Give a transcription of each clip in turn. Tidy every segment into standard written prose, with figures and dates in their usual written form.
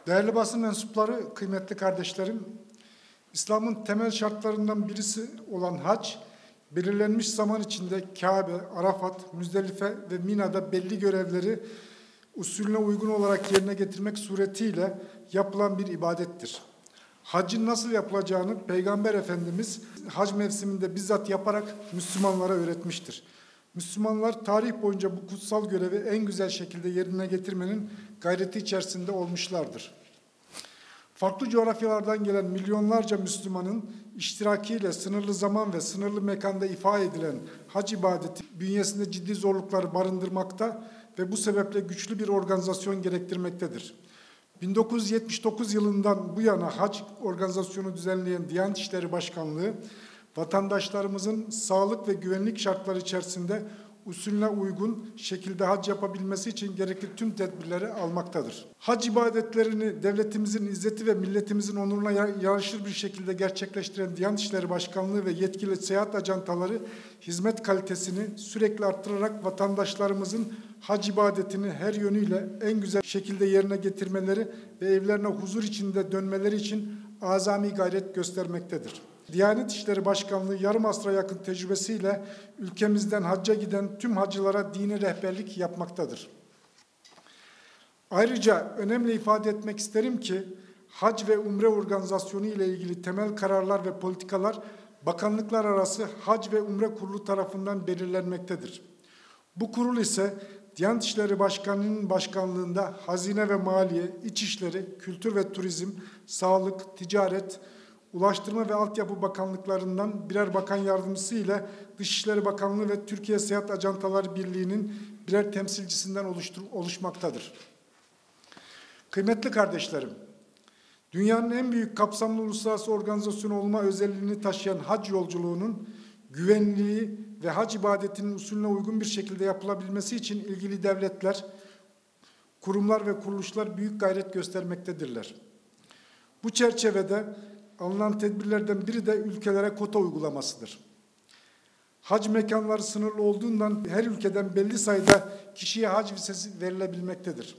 Değerli basın mensupları, kıymetli kardeşlerim, İslam'ın temel şartlarından birisi olan hac, belirlenmiş zaman içinde Kabe, Arafat, Müzdelife ve Mina'da belli görevleri usulüne uygun olarak yerine getirmek suretiyle yapılan bir ibadettir. Haccın nasıl yapılacağını Peygamber Efendimiz hac mevsiminde bizzat yaparak Müslümanlara öğretmiştir. Müslümanlar tarih boyunca bu kutsal görevi en güzel şekilde yerine getirmenin gayreti içerisinde olmuşlardır. Farklı coğrafyalardan gelen milyonlarca Müslümanın iştirakiyle sınırlı zaman ve sınırlı mekanda ifa edilen hac ibadeti bünyesinde ciddi zorlukları barındırmakta ve bu sebeple güçlü bir organizasyon gerektirmektedir. 1979 yılından bu yana hac organizasyonu düzenleyen Diyanet İşleri Başkanlığı, vatandaşlarımızın sağlık ve güvenlik şartları içerisinde usulüne uygun şekilde hac yapabilmesi için gerekli tüm tedbirleri almaktadır. Hac ibadetlerini devletimizin izzeti ve milletimizin onuruna yaraşır bir şekilde gerçekleştiren Diyanet İşleri Başkanlığı ve yetkili seyahat ajantaları hizmet kalitesini sürekli arttırarak vatandaşlarımızın hac ibadetini her yönüyle en güzel şekilde yerine getirmeleri ve evlerine huzur içinde dönmeleri için azami gayret göstermektedir. Diyanet İşleri Başkanlığı yarım asra yakın tecrübesiyle ülkemizden hacca giden tüm hacılara dini rehberlik yapmaktadır. Ayrıca önemli ifade etmek isterim ki hac ve umre organizasyonu ile ilgili temel kararlar ve politikalar bakanlıklar arası Hac ve Umre Kurulu tarafından belirlenmektedir. Bu kurul ise Diyanet İşleri Başkanlığı'nın başkanlığında Hazine ve Maliye, İçişleri, Kültür ve Turizm, Sağlık, Ticaret, Ulaştırma ve Altyapı Bakanlıklarından birer bakan yardımcısı ile Dışişleri Bakanlığı ve Türkiye Seyahat Ajantaları Birliği'nin birer temsilcisinden oluşmaktadır. Kıymetli kardeşlerim, dünyanın en büyük kapsamlı uluslararası organizasyonu olma özelliğini taşıyan hac yolculuğunun güvenliği ve hac ibadetinin usulüne uygun bir şekilde yapılabilmesi için ilgili devletler, kurumlar ve kuruluşlar büyük gayret göstermektedirler. Bu çerçevede alınan tedbirlerden biri de ülkelere kota uygulamasıdır. Hac mekanları sınırlı olduğundan her ülkeden belli sayıda kişiye hac vizesi verilebilmektedir.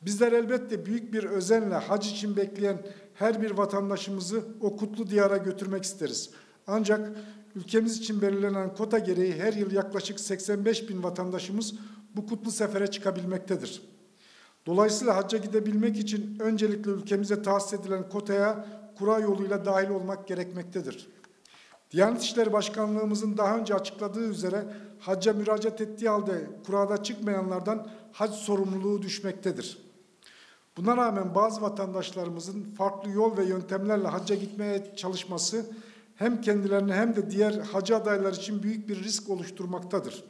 Bizler elbette büyük bir özenle hac için bekleyen her bir vatandaşımızı o kutlu diyara götürmek isteriz. Ancak ülkemiz için belirlenen kota gereği her yıl yaklaşık 85 bin vatandaşımız bu kutlu sefere çıkabilmektedir. Dolayısıyla hacca gidebilmek için öncelikle ülkemize tahsis edilen kotaya kura yoluyla dahil olmak gerekmektedir. Diyanet İşleri Başkanlığımızın daha önce açıkladığı üzere hacca müracaat ettiği halde kurada çıkmayanlardan hac sorumluluğu düşmektedir. Buna rağmen bazı vatandaşlarımızın farklı yol ve yöntemlerle hacca gitmeye çalışması hem kendilerine hem de diğer hacı adaylar için büyük bir risk oluşturmaktadır.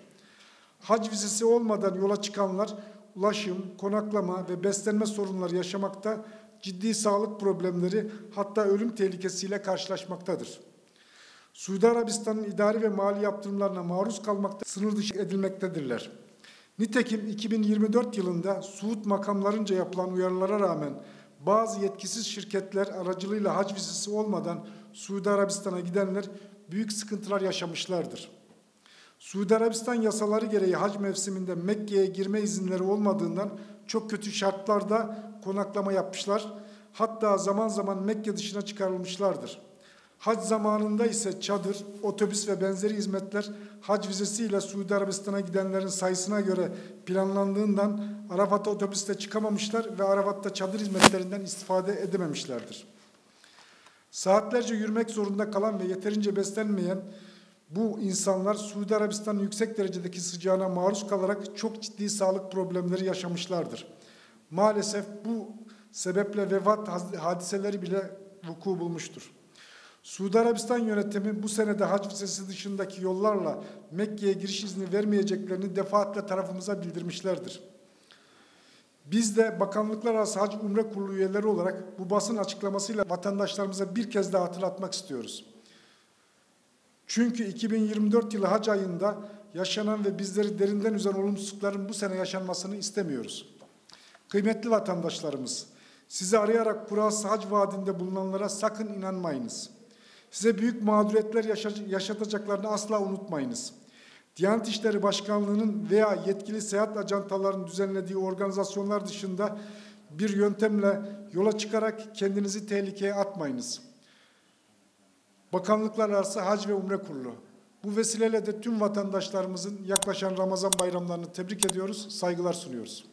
Hac vizesi olmadan yola çıkanlar ulaşım, konaklama ve beslenme sorunları yaşamakta, ciddi sağlık problemleri hatta ölüm tehlikesiyle karşılaşmaktadır. Suudi Arabistan'ın idari ve mali yaptırımlarına maruz kalmakta, sınır dışı edilmektedirler. Nitekim 2024 yılında Suud makamlarınca yapılan uyarılara rağmen bazı yetkisiz şirketler aracılığıyla hac vizesi olmadan Suudi Arabistan'a gidenler büyük sıkıntılar yaşamışlardır. Suudi Arabistan yasaları gereği hac mevsiminde Mekke'ye girme izinleri olmadığından çok kötü şartlarda konaklama yapmışlar. Hatta zaman zaman Mekke dışına çıkarılmışlardır. Hac zamanında ise çadır, otobüs ve benzeri hizmetler hac vizesiyle Suudi Arabistan'a gidenlerin sayısına göre planlandığından Arafat'a otobüste çıkamamışlar ve Arafat'ta çadır hizmetlerinden istifade edememişlerdir. Saatlerce yürümek zorunda kalan ve yeterince beslenmeyen bu insanlar Suudi Arabistan'ın yüksek derecedeki sıcağına maruz kalarak çok ciddi sağlık problemleri yaşamışlardır. Maalesef bu sebeple vefat hadiseleri bile vuku bulmuştur. Suudi Arabistan yönetimi bu senede hac vizesi dışındaki yollarla Mekke'ye giriş izni vermeyeceklerini defaatle tarafımıza bildirmişlerdir. Biz de Bakanlıklar Arası Hac Umre Kurulu üyeleri olarak bu basın açıklamasıyla vatandaşlarımıza bir kez daha hatırlatmak istiyoruz. Çünkü 2024 yılı hac ayında yaşanan ve bizleri derinden üzen olumsuzlukların bu sene yaşanmasını istemiyoruz. Kıymetli vatandaşlarımız, sizi arayarak kurası hac vaadinde bulunanlara sakın inanmayınız. Size büyük mağduriyetler yaşatacaklarını asla unutmayınız. Diyanet İşleri Başkanlığı'nın veya yetkili seyahat ajantalarının düzenlediği organizasyonlar dışında bir yöntemle yola çıkarak kendinizi tehlikeye atmayınız. Bakanlıklar Arası Hac ve Umre Kurulu. Bu vesileyle de tüm vatandaşlarımızın yaklaşan Ramazan bayramlarını tebrik ediyoruz, saygılar sunuyoruz.